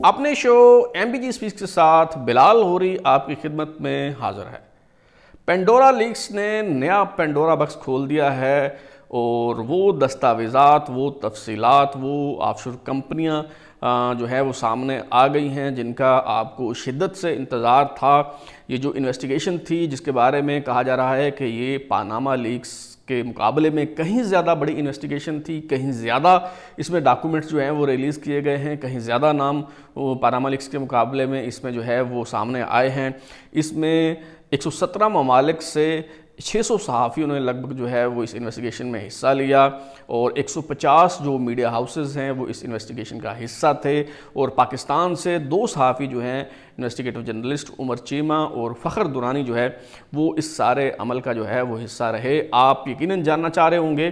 اپنے شو M B G speech کے ساتھ بلال غوری آپ کی خدمت میں حاضر ہے۔ پینڈورا لیکس نے نیا پینڈورا باکس کھول دیا ہے اور وہ دستاویزات، وہ تفصیلات، وہ آف شور کمپنیاں جو ہے وہ سامنے آ گئی ہیں جن کا آپ کو شدت سے انتظار تھا۔ یہ جو انویسٹیگیشن تھی جس کے بارے میں کہا جا رہا ہے کہ یہ پاناما لیکس کے مقابلے میں کہیں زیادہ بڑی انویسٹیگیشن تھی، کہیں زیادہ اس میں ڈاکومنٹس جو ہیں وہ ریلیز کیے گئے ہیں، کہیں زیادہ نام پاناما لیکس کے مقابلے میں اس میں جو ہے وہ سامنے آئے ہیں۔ اس میں 117 ممالک سے 600 صحافیوں نے لگ بھگ جو ہے وہ اس انویسٹیگیشن میں حصہ لیا اور 150 جو میڈیا ہاؤسز ہیں وہ اس انویسٹیگیشن کا حصہ تھے، اور پاکستان سے 2 صحافی جو ہیں انویسٹیگیٹو جرنلسٹ عمر چیمہ اور فخر دورانی جو ہے وہ اس سارے عمل کا جو ہے وہ حصہ رہے۔ آپ یقیناً جاننا چاہ رہے ہوں گے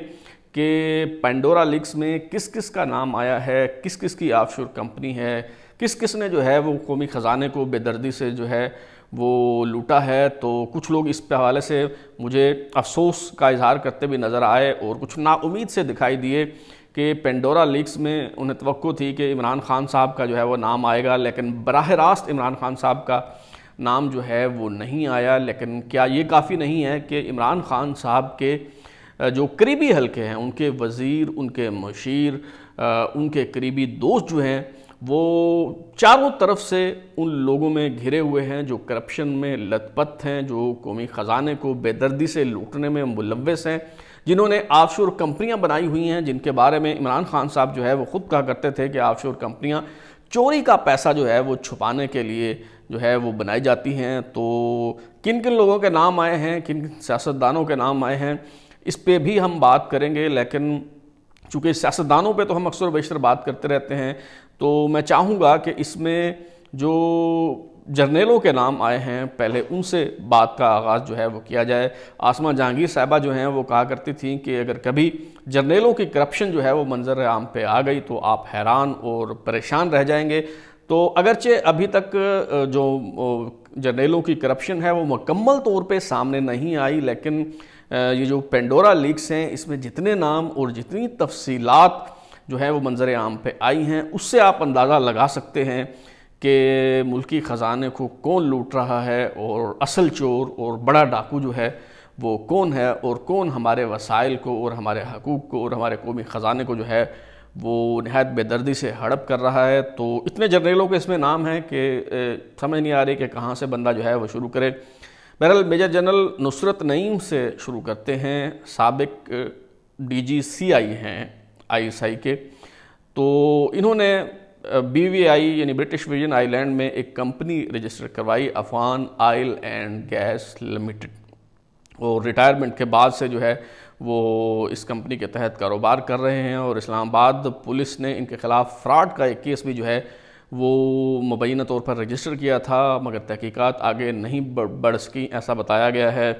کہ پینڈورا لیکس میں کس کس کا نام آیا ہے، کس کس کی آف شور کمپنی ہے، کس کس نے جو ہے وہ قومی خزانے کو بے دردی سے جو ہے وہ لوٹا ہے۔ تو کچھ لوگ اس پہ حوالے سے مجھے افسوس کا اظہار کرتے بھی نظر آئے اور کچھ نا امید سے دکھائی دیے کہ پینڈورا لیکس میں انہیں توقع تھی کہ عمران خان صاحب کا جو ہے وہ نام آئے گا، لیکن براہ راست عمران خان صاحب کا نام جو ہے وہ نہیں آیا۔ لیکن کیا یہ کافی نہیں ہے کہ عمران خان صاحب کے جو قریبی حلقے ہیں، ان کے وزیر، ان کے مشیر، ان کے قریبی دوست جو ہیں وہ چاروں طرف سے ان لوگوں میں گھرے ہوئے ہیں جو کرپشن میں لت پت ہیں، جو قومی خزانے کو بے دردی سے لوٹنے میں ملوث ہیں، جنہوں نے آف شور کمپنیاں بنائی ہوئی ہیں جن کے بارے میں عمران خان صاحب جو ہے وہ خود کہا کرتے تھے کہ آف شور کمپنیاں چوری کا پیسہ جو ہے وہ چھپانے کے لیے جو ہے وہ بنائی جاتی ہیں۔ تو کن کن لوگوں کے نام آئے ہیں، کن سیاستدانوں کے نام آئے ہیں، اس پہ بھی ہم بات کریں گے، لیکن چونکہ سیاستدانوں پہ تو ہم اکثر و بیشتر بات کرتے رہتے ہیں، تو میں چاہوں گا کہ اس میں جو جرنیلوں کے نام آئے ہیں پہلے ان سے بات کا آغاز جو ہے وہ کیا جائے۔ آسمہ جہانگیر صاحبہ جو ہیں وہ کہا کرتی تھیں کہ اگر کبھی جرنیلوں کی کرپشن جو ہے وہ منظر عام پہ آ گئی تو آپ حیران اور پریشان رہ جائیں گے۔ تو اگرچہ ابھی تک جو جرنیلوں کی کرپشن ہے وہ مکمل طور پہ سامنے نہیں آئی، لیکن یہ جو پینڈورا لیکس ہیں اس میں جتنے نام اور جتنی تفصیلات جو ہے وہ منظر عام پہ آئی ہیں اس سے آپ اندازہ لگا سکتے ہیں کہ ملکی خزانے کو کون لوٹ رہا ہے اور اصل چور اور بڑا ڈاکو جو ہے وہ کون ہے، اور کون ہمارے وسائل کو اور ہمارے حقوق کو اور ہمارے قومی خزانے کو جو ہے وہ نہایت بے دردی سے ہڑپ کر رہا ہے۔ تو اتنے جرنیلوں کے اس میں نام ہیں کہ سمجھ نہیں آ رہی کہ کہاں سے بندہ جو ہے وہ شروع کرے۔ بہرحال میجر جنرل نصرت نعیم سے شروع کرتے ہیں، سابق ڈی جی سی آئی ہیں آئی ایس آئی کے۔ تو انہوں نے بی وی آئی یعنی برٹش ورجن آئی لینڈ میں ایک کمپنی رجسٹر کروائی، Afghan oil and gas limited, اور ریٹائرمنٹ کے بعد سے جو ہے وہ اس کمپنی کے تحت کاروبار کر رہے ہیں، اور اسلام آباد پولیس نے ان کے خلاف فراڈ کا ایک کیس بھی جو ہے وہ مبینہ طور پر رجسٹر کیا تھا، مگر تحقیقات آگے نہیں بڑھ سکی ایسا بتایا گیا ہے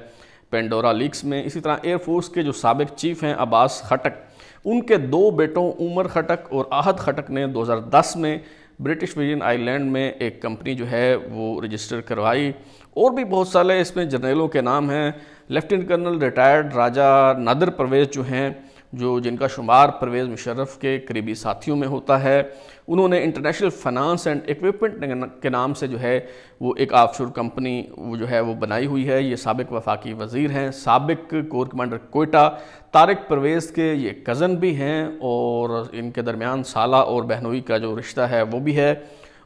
پینڈورا لیکس میں۔ اسی طرح ایئر فورس کے جو سابق چیف ہیں عباس خٹک، ان کے 2 بیٹوں عمر خٹک اور احد خٹک نے 2010 میں برٹش ورجن آئی لینڈ میں ایک کمپنی جو ہے وہ رجسٹر کروائی۔ اور بھی بہت سارے اس میں جرنیلوں کے نام ہیں۔ لیفٹیننٹ کرنل ریٹائرڈ راجہ نادر پرویز جو ہیں، جن کا شمار پرویز مشرف کے قریبی ساتھیوں میں ہوتا ہے، انہوں نے انٹرنیشنل فائنانس اینڈ ایکوپمنٹ کے نام سے جو ہے وہ ایک آف شور کمپنی وہ جو ہے وہ بنائی ہوئی ہے۔ یہ سابق وفاقی وزیر ہیں، سابق کور کمانڈر کوئٹہ طارق پرویز کے یہ کزن بھی ہیں، اور ان کے درمیان سالہ اور بہنوئی کا جو رشتہ ہے وہ بھی ہے،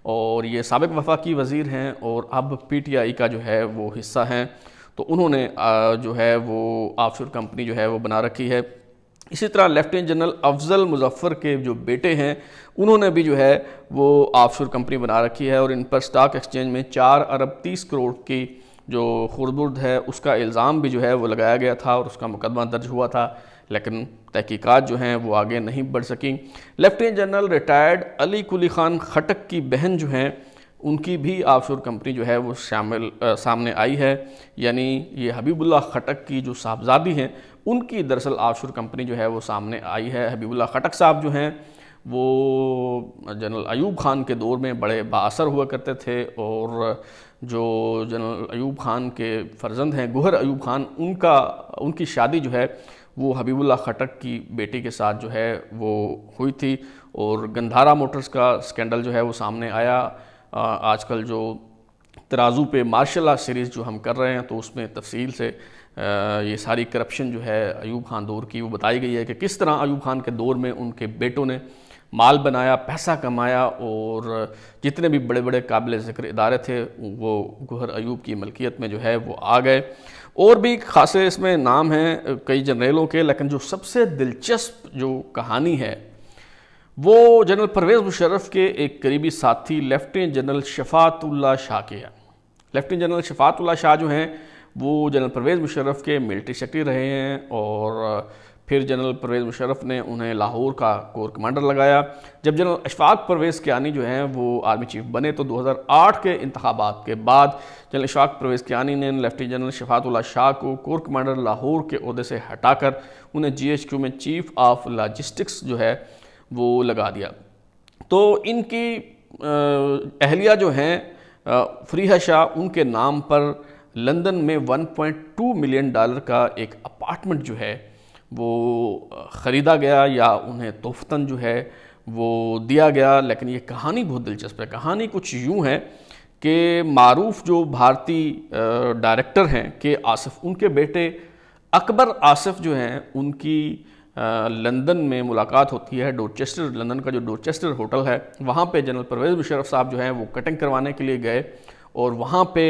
اور یہ سابق وفاقی وزیر ہیں اور اب پی ٹی آئی کا جو ہے وہ حصہ ہیں۔ تو انہوں نے جو ہے وہ آف شور کمپنی جو ہے وہ بنا رکھی ہے۔ اسی طرح لیفٹیننٹ جنرل افضل مظفر کے جو بیٹے ہیں انہوں نے بھی جو ہے وہ آف شور کمپنی بنا رکھی ہے، اور ان پر سٹاک ایکسچینج میں 4 ارب 30 کروڑ کی جو خردبرد ہے اس کا الزام بھی جو ہے وہ لگایا گیا تھا، اور اس کا مقدمہ درج ہوا تھا، لیکن تحقیقات جو ہیں وہ آگے نہیں بڑھ سکیں۔ لیفٹیننٹ جنرل ریٹائرڈ علی کلی خان خٹک کی بہن جو ہیں ان کی بھی آف شور کمپنی جو ہے وہ سامنے آئی ہے، یعنی یہ حبیب اللہ خٹک کی جو صاحبزادی ہیں ان کی دراصل آف شور کمپنی جو ہے وہ سامنے آئی ہے۔ حبیب اللہ خٹک صاحب جو ہیں وہ جنرل ایوب خان کے دور میں بڑے بااثر ہوا کرتے تھے، اور جو جنرل ایوب خان کے فرزند ہیں گوہر ایوب خان، ان کی شادی جو ہے وہ حبیب اللہ خٹک کی بیٹی کے ساتھ جو ہے وہ ہوئی تھی، اور گندھارا موٹرز کا سکینڈل جو ہے وہ سامنے آیا. آج کل جو ترازو پہ مارشل آرٹ سیریز جو ہم کر رہے ہیں تو اس میں تفصیل سے یہ ساری کرپشن جو ہے ایوب خان دور کی وہ بتائی گئی ہے کہ کس طرح ایوب خان کے دور میں ان کے بیٹوں نے مال بنایا, پیسہ کمایا, اور جتنے بھی بڑے بڑے قابل ذکر ادارے تھے وہ گوہر ایوب کی ملکیت میں جو ہے وہ آ گئے. اور بھی خاصے اس میں نام ہیں کئی جنریلوں کے, لیکن جو سب سے دلچسپ جو کہانی ہے وہ جنرل پرویز مشرف کے ایک قریبی ساتھی لیفٹیننٹ جنرل شفاعت اللہ شاہ کے ہے. لیفٹیننٹ جنرل شفاعت اللہ شاہ جو ہیں وہ جنرل پرویز مشرف کے ملٹری سیکرٹری رہے ہیں, اور پھر جنرل پرویز مشرف نے انہیں لاہور کا کور کمانڈر لگایا. جب جنرل اشفاق پرویز کیانی جو ہیں وہ آرمی چیف بنے تو 2008 کے انتخابات کے بعد جنرل اشفاق پرویز کیانی نے لیفٹیننٹ جنرل شفاعت اللہ شاہ کو کور کمانڈر لاہور کے عہدے سے ہٹا کر انہیں GHQ میں چیف آف لاجسٹکس جو ہے وہ لگا دیا. تو ان کی اہلیہ جو ہیں فریحہ شاہ, ان کے نام پر لندن میں $1.2 ملین کا ایک اپارٹمنٹ جو ہے وہ خریدا گیا یا انہیں تحفتاً جو ہے وہ دیا گیا. لیکن یہ کہانی بہت دلچسپ ہے. کہانی کچھ یوں ہے کہ معروف جو بھارتی ڈائریکٹر ہیں کے آصف, ان کے بیٹے اکبر آصف جو ہیں ان کی لندن میں ملاقات ہوتی ہے. ڈورچسٹر, لندن کا جو ڈورچسٹر ہوٹل ہے وہاں پہ جنرل پرویز مشرف صاحب جو ہیں وہ کٹنگ کروانے کے لیے گئے, اور وہاں پہ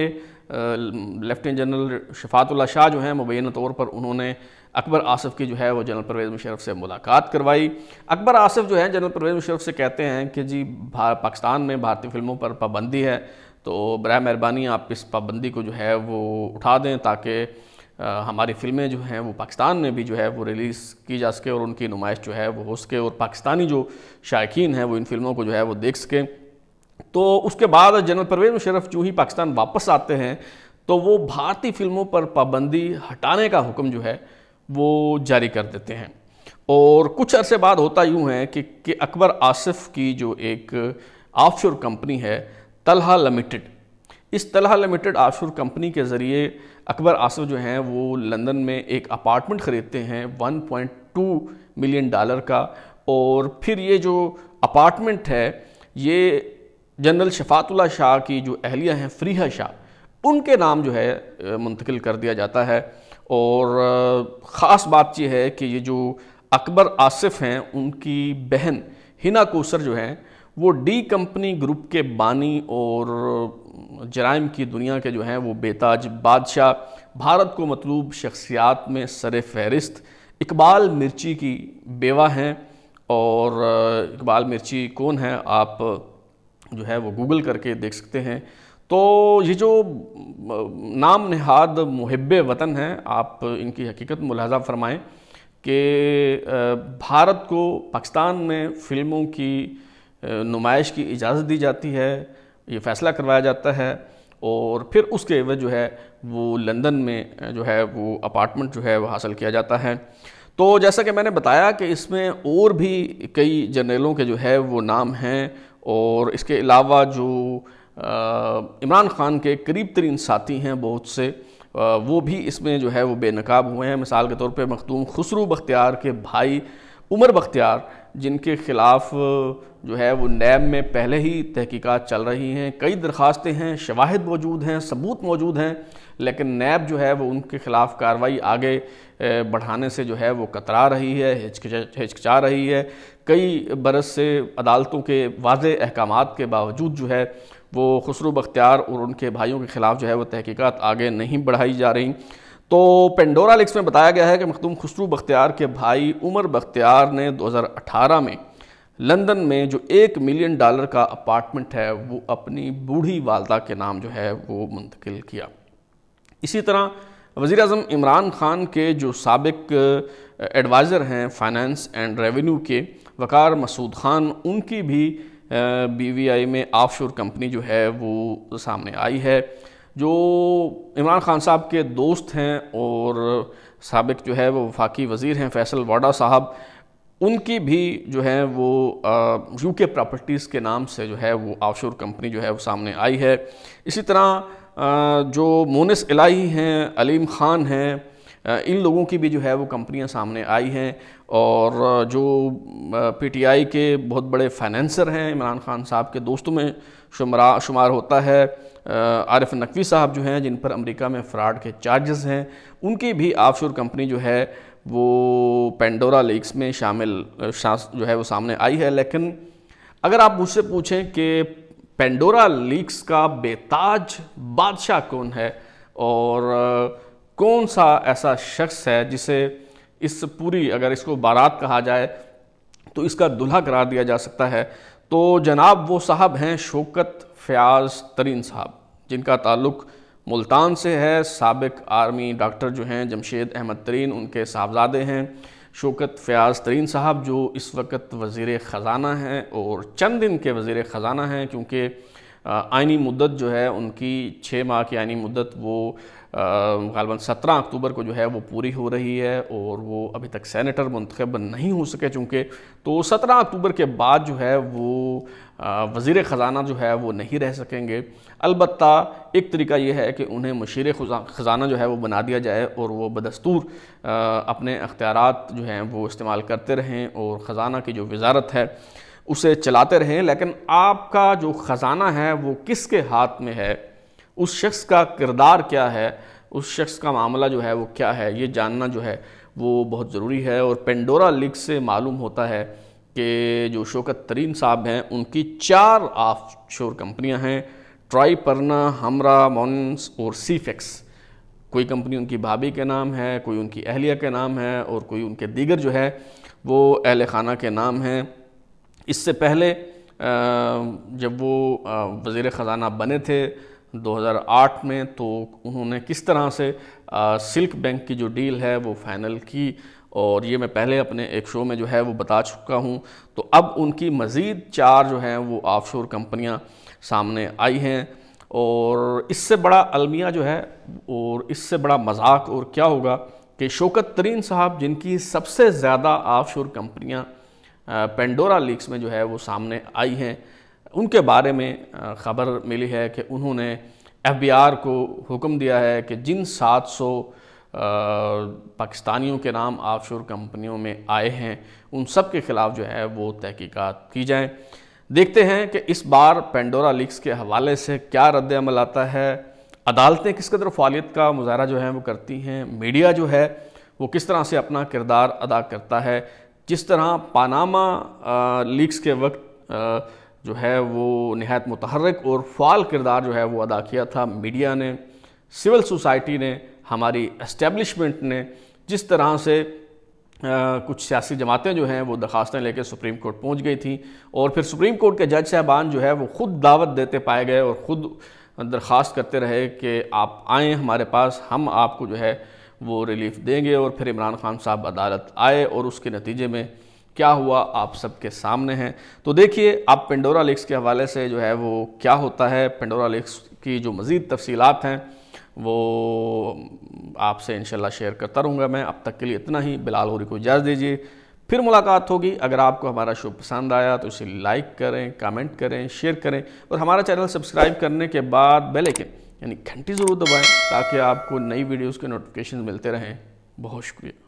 لیفٹیننٹ جنرل شفاعت اللہ شاہ جو ہیں مبینہ طور پر انہوں نے اکبر آصف کی جو ہے وہ جنرل پرویز مشرف سے ملاقات کروائی. اکبر آصف جو ہیں جنرل پرویز مشرف سے کہتے ہیں کہ جی پاکستان میں بھارتی فلموں پر پابندی ہے, تو برائے مہربانی آپ اس پابندی کو جو ہے وہ اٹھا دیں تاکہ ہماری فلمیں جو ہیں وہ پاکستان میں بھی جو ہے وہ ریلیز کی جا سکے اور ان کی نمائش جو ہے وہ ہو سکے, اور پاکستانی جو شائقین ہیں وہ ان فلموں کو جو ہے وہ دیکھ سکیں. تو اس کے بعد جنرل پرویز مشرف جو ہی پاکستان واپس آتے ہیں تو وہ بھارتی فلموں پر پابندی ہٹانے کا حکم جو ہے وہ جاری کر دیتے ہیں. اور کچھ عرصے بعد ہوتا یوں ہے کہ اکبر آصف کی جو ایک آف شور کمپنی ہے طلحہ لمیٹڈ, اس Talha limited offshore company کے ذریعے اکبر آصف جو ہیں وہ لندن میں ایک اپارٹمنٹ خریدتے ہیں $1.2 ملین کا, اور پھر یہ جو اپارٹمنٹ ہے یہ جنرل شفاعت اللہ شاہ کی جو اہلیہ ہیں فریحہ شاہ ان کے نام جو ہے منتقل کر دیا جاتا ہے. اور خاص بات یہ ہے کہ یہ جو اکبر آصف ہیں ان کی بہن ہنا کوثر جو ہیں وہ ڈی کمپنی گروپ کے بانی اور جرائم کی دنیا کے جو ہیں وہ بیتاج بادشاہ, بھارت کو مطلوب شخصیات میں سر فہرست اقبال مرچی کی بیوہ ہیں. اور اقبال مرچی کون ہیں آپ جو ہے وہ گوگل کر کے دیکھ سکتے ہیں. تو یہ جو نام نہاد محب وطن ہیں, آپ ان کی حقیقت ملاحظہ فرمائیں کہ بھارت کو پاکستان میں فلموں کی نمائش کی اجازت دی جاتی ہے, یہ فیصلہ کروایا جاتا ہے, اور پھر اس کے عوض جو ہے وہ لندن میں جو ہے وہ اپارٹمنٹ جو ہے وہ حاصل کیا جاتا ہے. تو جیسا کہ میں نے بتایا کہ اس میں اور بھی کئی جنریلوں کے جو ہے وہ نام ہیں, اور اس کے علاوہ جو عمران خان کے قریب ترین ساتھی ہیں بہت سے, وہ بھی اس میں جو ہے وہ بے نقاب ہوئے ہیں. مثال کے طور پہ مخدوم خسرو بختیار کے بھائی عمر بختیار, جن کے خلاف جو ہے وہ نیب میں پہلے ہی تحقیقات چل رہی ہیں, کئی درخواستیں ہیں, شواہد موجود ہیں, ثبوت موجود ہیں, لیکن نیب جو ہے وہ ان کے خلاف کارروائی آگے بڑھانے سے جو ہے وہ کترا رہی ہے, ہچکچا رہی ہے. کئی برس سے عدالتوں کے واضح احکامات کے باوجود جو ہے وہ خسرو بختیار اور ان کے بھائیوں کے خلاف جو ہے وہ تحقیقات آگے نہیں بڑھائی جا رہی. تو پینڈورا لیکس میں بتایا گیا ہے کہ مخدوم خسرو بختیار کے بھائی عمر بختیار نے 2018 میں لندن میں جو $1 ملین کا اپارٹمنٹ ہے وہ اپنی بوڑھی والدہ کے نام جو ہے وہ منتقل کیا. اسی طرح وزیر اعظم عمران خان کے جو سابق ایڈوائزر ہیں فائنانس اینڈ ریونیو کے وقار مسعود خان, ان کی بھی BVI میں آف شور کمپنی جو ہے وہ سامنے آئی ہے. جو عمران خان صاحب کے دوست ہیں اور سابق جو ہے وہ وفاقی وزیر ہیں فیصل واڈا صاحب, ان کی بھی جو ہے وہ UK پراپرٹیز کے نام سے جو ہے وہ آف شور کمپنی جو ہے وہ سامنے آئی ہے. اسی طرح جو مونس الہی ہیں, علیم خان ہیں, ان لوگوں کی بھی جو ہے وہ کمپنیاں سامنے آئی ہیں، اور جو پی ٹی آئی کے بہت بڑے فائنینسر ہیں، عمران خان صاحب کے دوستوں میں شمار ہوتا ہے عارف نقوی صاحب جو ہیں، جن پر امریکہ میں فراڈ کے چارجز ہیں، ان کی بھی آف شور کمپنی جو ہے وہ پینڈورا لیکس میں شامل جو ہے وہ سامنے آئی ہے۔ لیکن اگر آپ مجھ سے پوچھیں کہ پینڈورا لیکس کا بے تاج بادشاہ کون ہے، اور کون سا ایسا شخص ہے جسے اس پوری، اگر اس کو بارات کہا جائے تو اس کا دلہا قرار دیا جا سکتا ہے، تو جناب وہ صاحب ہیں شوکت فیاض ترین صاحب، جن کا تعلق ملتان سے ہے۔ سابق آرمی ڈاکٹر جو ہیں جمشید احمد ترین، ان کے صاحبزادے ہیں شوکت فیاض ترین صاحب، جو اس وقت وزیر خزانہ ہیں، اور چند دن کے وزیر خزانہ ہیں، کیونکہ آئینی مدت جو ہے ان کی 6 ماہ کی آئینی مدت وہ غالباً 17 اکتوبر کو جو ہے وہ پوری ہو رہی ہے، اور وہ ابھی تک سینیٹر منتخب نہیں ہو سکے چونکہ، تو 17 اکتوبر کے بعد جو ہے وہ وزیر خزانہ جو ہے وہ نہیں رہ سکیں گے۔ البتہ ایک طریقہ یہ ہے کہ انہیں مشیر خزانہ جو ہے وہ بنا دیا جائے، اور وہ بدستور اپنے اختیارات جو ہیں وہ استعمال کرتے رہیں، اور خزانہ کی جو وزارت ہے اسے چلاتے رہیں۔ لیکن آپ کا جو خزانہ ہے وہ کس کے ہاتھ میں ہے، اس شخص کا کردار کیا ہے، اس شخص کا معاملہ جو ہے وہ کیا ہے، یہ جاننا جو ہے وہ بہت ضروری ہے۔ اور پینڈورا لیکس سے معلوم ہوتا ہے کہ جو شوکت ترین صاحب ہیں ان کی 4 آف شور کمپنیاں ہیں، ٹرائی پرنا، ہمرا، مونس اور سی فیکس۔ کوئی کمپنی ان کی بھابھی کے نام ہے، کوئی ان کی اہلیہ کے نام ہے، اور کوئی ان کے دیگر جو ہے وہ اہل خانہ کے نام ہیں۔ اس سے پہلے جب وہ وزیر خزانہ بنے تھے 2008 میں، تو انہوں نے کس طرح سے سلک بینک کی جو ڈیل ہے وہ فائنل کی، اور یہ میں پہلے اپنے ایک شو میں جو ہے وہ بتا چکا ہوں۔ تو اب ان کی مزید 4 جو ہیں وہ آف شور کمپنیاں سامنے آئی ہیں، اور اس سے بڑا المیہ جو ہے اور اس سے بڑا مذاق اور کیا ہوگا کہ شوکت ترین صاحب، جن کی سب سے زیادہ آف شور کمپنیاں پینڈورا لیکس میں جو ہے وہ سامنے آئی ہیں، ان کے بارے میں خبر ملی ہے کہ انہوں نے ایف بی آر کو حکم دیا ہے کہ جن 700 پاکستانیوں کے نام آف شور کمپنیوں میں آئے ہیں ان سب کے خلاف جو ہے وہ تحقیقات کی جائیں۔ دیکھتے ہیں کہ اس بار پینڈورا لیکس کے حوالے سے کیا رد عمل آتا ہے، عدالتیں کس قدر فعالیت کا مظاہرہ جو ہے وہ کرتی ہیں، میڈیا جو ہے وہ کس طرح سے اپنا کردار ادا کرتا ہے۔ جس طرح پاناما لیکس کے وقت جو ہے وہ نہایت متحرک اور فعال کردار جو ہے وہ ادا کیا تھا میڈیا نے، سول سوسائٹی نے، ہماری اسٹیبلشمنٹ نے، جس طرح سے کچھ سیاسی جماعتیں جو ہیں وہ درخواستیں لے کے سپریم کورٹ پہنچ گئی تھیں، اور پھر سپریم کورٹ کے جج صاحبان جو ہے وہ خود دعوت دیتے پائے گئے اور خود درخواست کرتے رہے کہ آپ آئیں ہمارے پاس، ہم آپ کو جو ہے وہ ریلیف دیں گے۔ اور پھر عمران خان صاحب عدالت آئے، اور اس کے نتیجے میں کیا ہوا آپ سب کے سامنے ہیں۔ تو دیکھیے اب پینڈورا لیکس کے حوالے سے جو ہے وہ کیا ہوتا ہے، پینڈورا لیکس کی جو مزید تفصیلات ہیں وہ آپ سے انشاءاللہ شیئر کرتا رہوں گا میں۔ اب تک کے لیے اتنا ہی، بلال غوری کو اجازت دیجیے، پھر ملاقات ہوگی۔ اگر آپ کو ہمارا شو پسند آیا تو اسے لائک کریں، کامنٹ کریں، شیئر کریں، اور ہمارا چینل سبسکرائب کرنے کے بعد بیل آئکن یعنی گھنٹی ضرور دبائیں تاکہ آپ کو نئی ویڈیوز کے نوٹیفیکیشن ملتے رہیں۔ بہت شکریہ۔